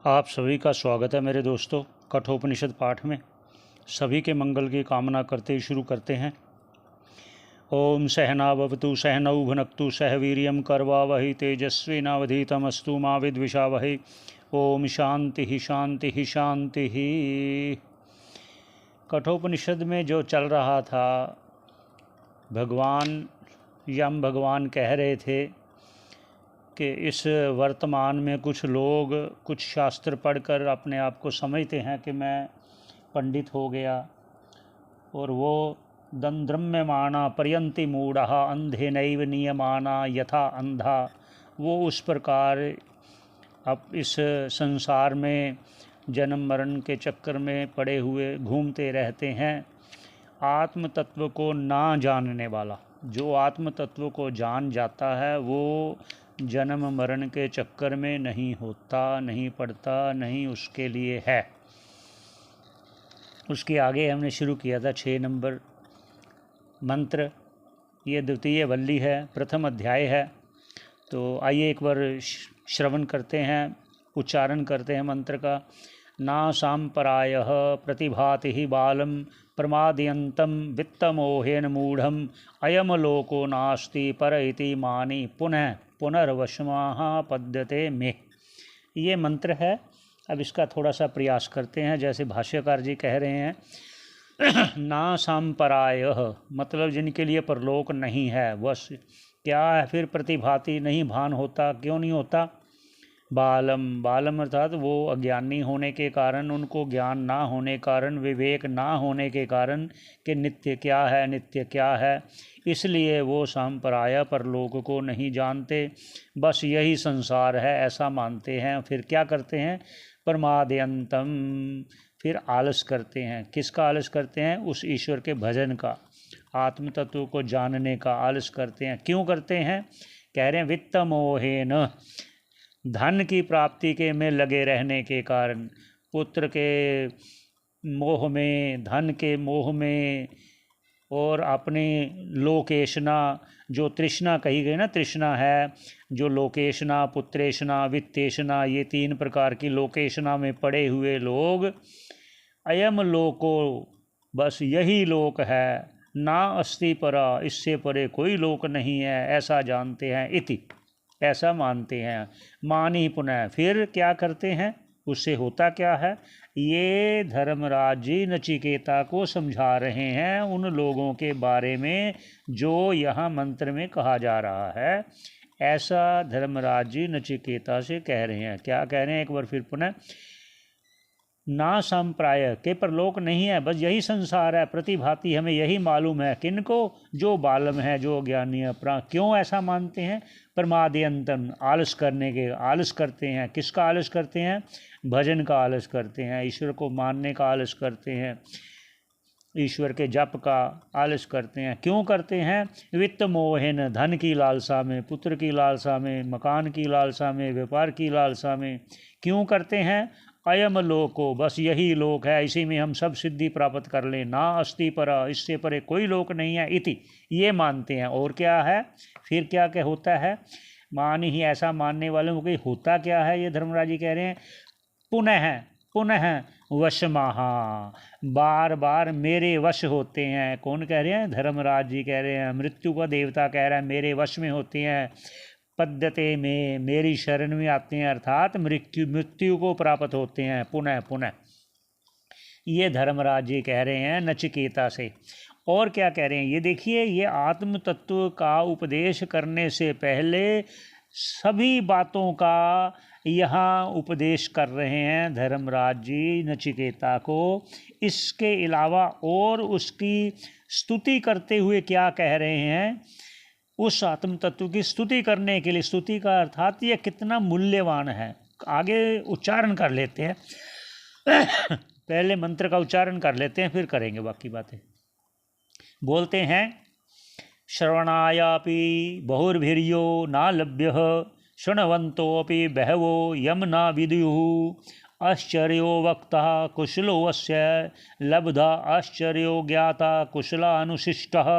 आप सभी का स्वागत है मेरे दोस्तों कठोपनिषद पाठ में। सभी के मंगल की कामना करते ही शुरू करते हैं। ओम सहनावतु सहनौ भुनक्तु सह वीर्यं कर्वावहै तेजस्विनावधीतमस्तु मा विद्विषावहै। ओम शांति ही शांति ही शांति ही। कठोपनिषद में जो चल रहा था, भगवान यम भगवान कह रहे थे कि इस वर्तमान में कुछ लोग कुछ शास्त्र पढ़कर अपने आप को समझते हैं कि मैं पंडित हो गया, और वो दंद्रम्यमाना पर्यंति मूढ़ा अंधे नैव नियमाना यथा अंधा, वो उस प्रकार अब इस संसार में जन्म मरण के चक्कर में पड़े हुए घूमते रहते हैं। आत्म तत्व को ना जानने वाला, जो आत्म तत्व को जान जाता है वो जन्म मरण के चक्कर में नहीं होता, नहीं पड़ता, नहीं उसके लिए है। उसके आगे हमने शुरू किया था 6 नंबर मंत्र। ये द्वितीय वल्ली है, प्रथम अध्याय है। तो आइए एक बार श्रवण करते हैं, उच्चारण करते हैं मंत्र का। ना सांपरायः प्रतिभाति ही बालम प्रमादयन्तं वित्तमोहेन मूढ़म अयम लोको नास्ति पर इति मानि पुनः पुनर्वशमाः पद्यते में। ये मंत्र है। अब इसका थोड़ा सा प्रयास करते हैं। जैसे भाष्यकार जी कह रहे हैं, ना सांपरायः मतलब जिनके लिए परलोक नहीं है। वश क्या है फिर? प्रतिभाति नहीं भान होता। क्यों नहीं होता? बालम, बालम अर्थात वो अज्ञानी होने के कारण, उनको ज्ञान ना होने कारण, विवेक ना होने के कारण कि नित्य क्या है, नित्य क्या है, इसलिए वो सांपराया परलोक को नहीं जानते। बस यही संसार है ऐसा मानते हैं। फिर क्या करते हैं? प्रमादयंतम, फिर आलस करते हैं। किसका आलस करते हैं? उस ईश्वर के भजन का, आत्म तत्व को जानने का आलस करते हैं। क्यों करते हैं? कह रहे हैं वित्त मोहेन, धन की प्राप्ति के में लगे रहने के कारण, पुत्र के मोह में, धन के मोह में, और अपनी लोकेशना, जो तृष्णा कही गई ना, तृष्णा है जो लोकेशना, पुत्रेशना, वित्तेशना, ये 3 प्रकार की लोकेशना में पड़े हुए लोग, अयम लोको, बस यही लोक है, ना अस्ति परा, इससे परे कोई लोक नहीं है, ऐसा जानते हैं। इति, ऐसा मानते हैं। मानी पुनः, फिर क्या करते हैं? उससे होता क्या है? ये धर्मराज जी नचिकेता को समझा रहे हैं उन लोगों के बारे में जो यहाँ मंत्र में कहा जा रहा है। ऐसा धर्मराज जी नचिकेता से कह रहे हैं। क्या कह रहे हैं? एक बार फिर पुनः, ना संप्राय के परलोक नहीं है, बस यही संसार है। प्रतिभाति हमें यही मालूम है। किनको? जो बालम है, जो ज्ञानी है। क्यों ऐसा मानते हैं? प्रमादयंतन, आलस करने के आलस करते हैं। किसका आलस करते हैं? भजन का आलस करते हैं, ईश्वर को मानने का आलस करते हैं, ईश्वर के जप का आलस करते हैं। क्यों करते हैं? वित्त मोहन, धन की लालसा में, पुत्र की लालसा में, मकान की लालसा में, व्यापार की लालसा में। क्यों करते हैं? अयम लोको, बस यही लोक है, इसी में हम सब सिद्धि प्राप्त कर लें। ना अस्ति परा, इससे परे कोई लोक नहीं है। इति, ये मानते हैं। और क्या है फिर? क्या क्या होता है? मान ही, ऐसा मानने वालों को होता क्या है? ये धर्मराज जी कह रहे हैं, पुनः पुनः वशमाहा, बार बार मेरे वश होते हैं। कौन कह रहे हैं? धर्मराज जी कह रहे हैं। मृत्यु का देवता कह रहा है मेरे वश में होते हैं। पद्यते में, मेरी शरण में आते हैं, अर्थात मृत्यु को प्राप्त होते हैं। पुनः पुनः, ये धर्मराज जी कह रहे हैं नचिकेता से। और क्या कह रहे हैं? ये देखिए, ये आत्म तत्व का उपदेश करने से पहले सभी बातों का यहाँ उपदेश कर रहे हैं धर्मराज जी नचिकेता को। इसके अलावा और उसकी स्तुति करते हुए क्या कह रहे हैं? उस आत्म तत्व की स्तुति करने के लिए, स्तुति का अर्थात ये कितना मूल्यवान है। आगे उच्चारण कर लेते हैं। पहले मंत्र का उच्चारण कर लेते हैं, फिर करेंगे बाकी बातें। बोलते हैं, श्रवणायापि बहुर्भिर्यो ना लभ्यः शृण्वन्तोऽपि बहवो यम ना विदुयुः आश्चर्यो वक्ता कुशलो अस्य लब्धा आश्चर्यो ज्ञाता कुशलानुशिष्टः।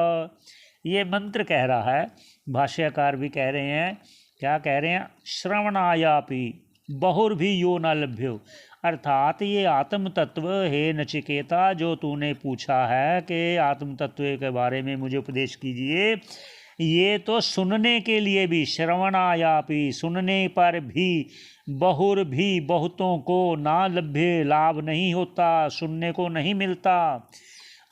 ये मंत्र कह रहा है। भाष्यकार भी कह रहे हैं, क्या कह रहे हैं? श्रवणायापि, बहुर्भी यो न लभ्यो। अर्थात ये आत्म तत्व है नचिकेता, जो तूने पूछा है कि आत्म तत्व के बारे में मुझे उपदेश कीजिए, ये तो सुनने के लिए भी, श्रवणायापि, सुनने पर भी, बहुर्भी, बहुतों को, ना लभ्य, लाभ नहीं होता, सुनने को नहीं मिलता।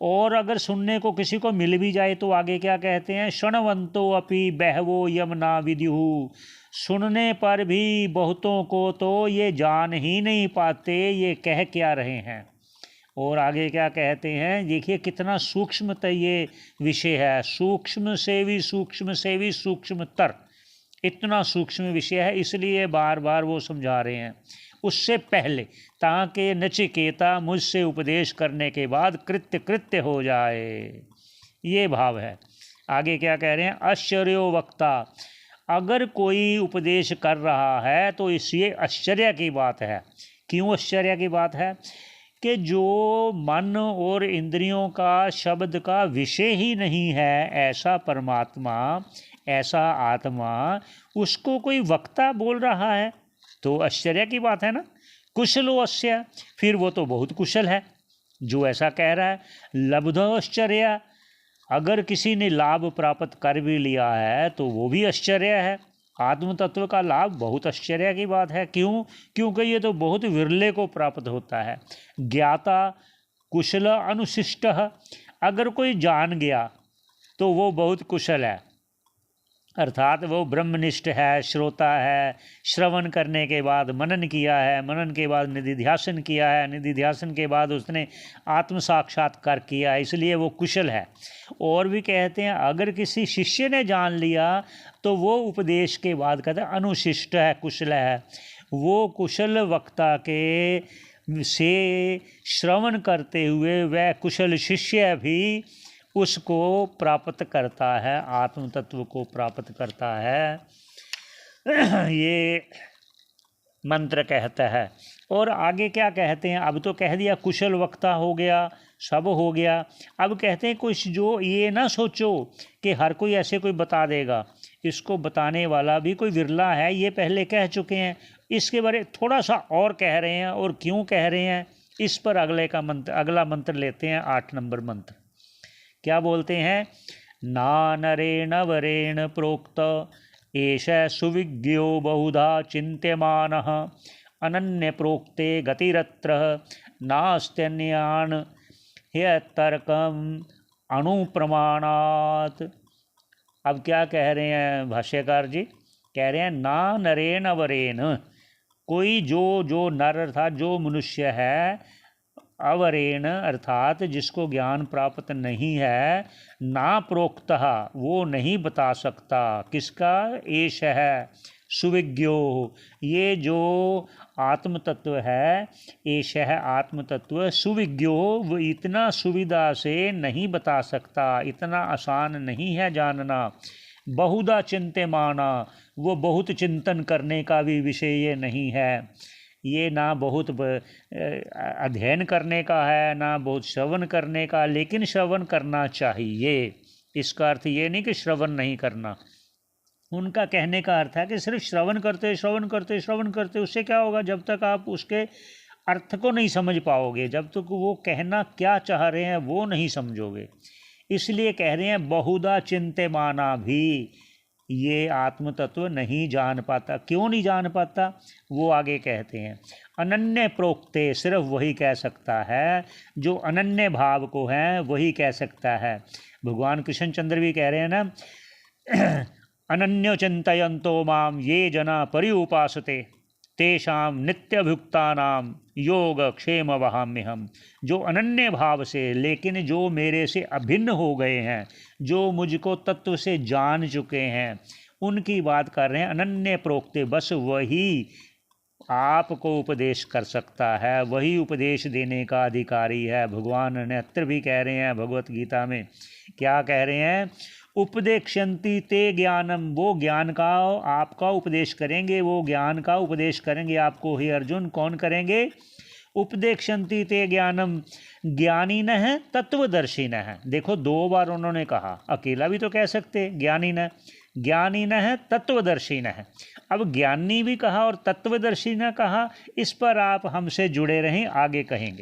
और अगर सुनने को किसी को मिल भी जाए तो आगे क्या कहते हैं, शृण्वन्तो अपि बहवो यम न विद्युः, सुनने पर भी बहुतों को तो ये जान ही नहीं पाते ये कह क्या रहे हैं। और आगे क्या कहते हैं, देखिए कितना सूक्ष्मतः ये विषय है, सूक्ष्म से भी सूक्ष्मतर, इतना सूक्ष्म विषय है, इसलिए बार बार वो समझा रहे हैं। उससे पहले ताकि नचिकेता मुझसे उपदेश करने के बाद कृत्य कृत्य हो जाए, ये भाव है। आगे क्या कह रहे हैं, आश्चर्यो वक्ता, अगर कोई उपदेश कर रहा है तो इसलिए आश्चर्य की बात है। क्यों आश्चर्य की बात है कि जो मन और इंद्रियों का, शब्द का विषय ही नहीं है, ऐसा परमात्मा, ऐसा आत्मा, उसको कोई वक्ता बोल रहा है तो आश्चर्य की बात है ना। कुशलो अस्य, फिर वो तो बहुत कुशल है जो ऐसा कह रहा है। लब्धो आश्चर्य, अगर किसी ने लाभ प्राप्त कर भी लिया है तो वो भी आश्चर्य है। आत्म तत्व का लाभ बहुत आश्चर्य की बात है। क्यों? क्योंकि ये तो बहुत विरले को प्राप्त होता है। ज्ञाता कुशल अनुशिष्ट, अगर कोई जान गया तो वो बहुत कुशल है, अर्थात वो ब्रह्मनिष्ठ है, श्रोता है, श्रवण करने के बाद मनन किया है, मनन के बाद निधिध्यासन किया है, निधिध्यासन के बाद उसने आत्म साक्षात्कार किया है, इसलिए वो कुशल है। और भी कहते हैं अगर किसी शिष्य ने जान लिया तो वो उपदेश के बाद कहते हैं अनुशिष्ट है, कुशल है। वो कुशल वक्ता के से श्रवण करते हुए वह कुशल शिष्य भी उसको प्राप्त करता है, आत्म तत्व को प्राप्त करता है, ये मंत्र कहता है। और आगे क्या कहते हैं, अब तो कह दिया कुशल वक्ता हो गया, सब हो गया। अब कहते हैं कुछ जो ये ना सोचो कि हर कोई ऐसे कोई बता देगा, इसको बताने वाला भी कोई विरला है, ये पहले कह चुके हैं। इसके बारे थोड़ा सा और कह रहे हैं, और क्यों कह रहे हैं इस पर अगला मंत्र लेते हैं, 8 नंबर मंत्र। क्या बोलते हैं, ना नरेण वरेण प्रोक्त एष सुविज्ञो बहुधा चिन्त्यमानः अनन्य प्रोक्ते गतिरत्र नास्त्यन्यान् ह्यतर्कम् अनुप्रमाणात्। अब क्या कह रहे हैं भाष्यकार जी, कह रहे हैं ना नरेण वरेण, कोई जो नर अर्थात जो मनुष्य है, अवरेण अर्थात जिसको ज्ञान प्राप्त नहीं है, ना प्रोक्तः वो नहीं बता सकता, किसका, एष है सुविज्ञो, ये जो आत्म तत्व है, एष है आत्म तत्व, सुविज्ञो वो इतना सुविधा से नहीं बता सकता, इतना आसान नहीं है जानना। बहुधा चिंत्यमाना, वो बहुत चिंतन करने का भी विषय ये नहीं है, ये ना बहुत अध्ययन करने का है, ना बहुत श्रवण करने का, लेकिन श्रवण करना चाहिए। इसका अर्थ ये नहीं कि श्रवण नहीं करना, उनका कहने का अर्थ है कि सिर्फ श्रवण करते उससे क्या होगा, जब तक आप उसके अर्थ को नहीं समझ पाओगे, जब तक वो कहना क्या चाह रहे हैं वो नहीं समझोगे। इसलिए कह रहे हैं बहुधा चिंत्यमाना भी ये आत्म तत्व नहीं जान पाता। क्यों नहीं जान पाता, वो आगे कहते हैं, अनन्य प्रोक्ते, सिर्फ वही कह सकता है, जो अनन्य भाव को है वही कह सकता है। भगवान कृष्ण चंद्र भी कह रहे हैं ना, अनन्यो चिंतयन्तो माम ये जना पर्युपासते तेषाम नित्यभुक्तानाम योग क्षेम वहाम्यहम। जो अनन्य भाव से, लेकिन जो मेरे से अभिन्न हो गए हैं, जो मुझको तत्व से जान चुके हैं, उनकी बात कर रहे हैं। अनन्य प्रोक्ते, बस वही आपको उपदेश कर सकता है, वही उपदेश देने का अधिकारी है। भगवान नेत्र भी कह रहे हैं भगवत गीता में, क्या कह रहे हैं, उपदेक्षन्ति ते ज्ञानम, वो ज्ञान का आपका उपदेश करेंगे, वो ज्ञान का उपदेश करेंगे आपको। हे अर्जुन, कौन करेंगे, उपदेक्षन्ति ते ज्ञानम, ज्ञानी न है तत्वदर्शी न है। देखो 2 बार उन्होंने कहा, अकेला भी तो कह सकते ज्ञानी न, ज्ञानिनः तत्वदर्शिनः। अब ज्ञानी भी कहा और तत्वदर्शी न कहा, इस पर आप हमसे जुड़े रहें, आगे कहेंगे।